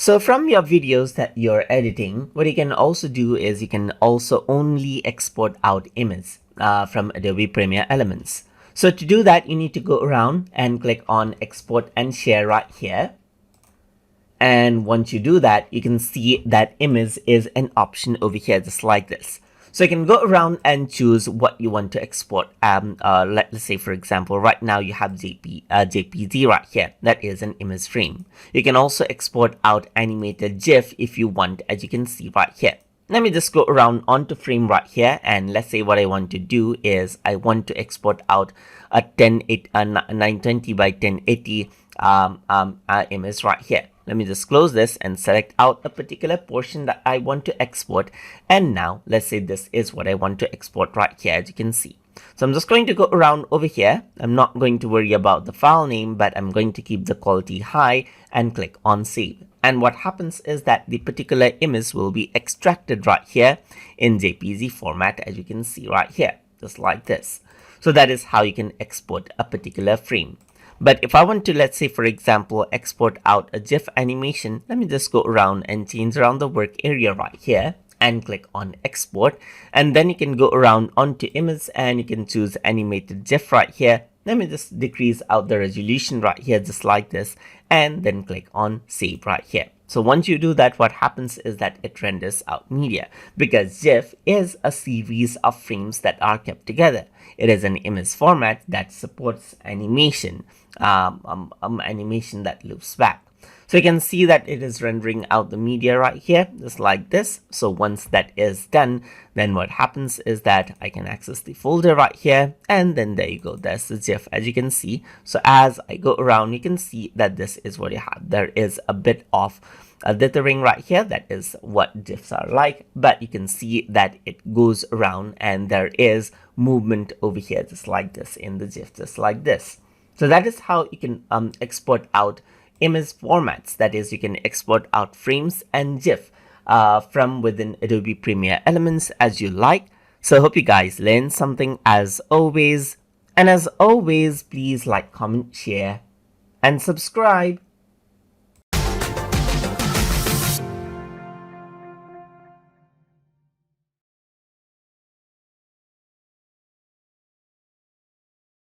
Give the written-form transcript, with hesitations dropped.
So from your videos that you're editing, what you can also do is you can also only export out images from Adobe Premiere Elements. So to do that, you need to go around and click on Export and Share right here. And once you do that, you can see that image is an option over here, just like this. So you can go around and choose what you want to export. Let's say, for example, right now you have JPG right here. That is an image frame. You can also export out animated GIF if you want, as you can see right here. Let me just go around onto frame right here, and let's say what I want to do is I want to export out a 920 by 1080 image right here. Let me just close this and select out a particular portion that I want to export. And now let's say this is what I want to export right here, as you can see. So I'm just going to go around over here. I'm not going to worry about the file name, but I'm going to keep the quality high and click on save. And what happens is that the particular image will be extracted right here in JPG format, as you can see right here, just like this. So that is how you can export a particular frame. But if I want to, let's say, for example, export out a GIF animation, let me just go around and change around the work area right here and click on export. And then you can go around onto image and you can choose animated GIF right here. Let me just decrease out the resolution right here, just like this, and then click on save right here. So once you do that, what happens is that it renders out media, because GIF is a series of frames that are kept together. It is an image format that supports animation, animation that loops back. So you can see that it is rendering out the media right here, just like this. So once that is done, then what happens is that I can access the folder right here, and then there you go, there's the GIF, as you can see. So as I go around, you can see that this is what you have. There is a bit of dithering right here. That is what GIFs are like, but you can see that it goes around and there is movement over here, just like this in the GIF, just like this. So that is how you can export out image formats. That is, you can export out frames and GIF from within Adobe Premiere Elements as you like. So I hope you guys learned something as always. And as always, please like, comment, share, and subscribe.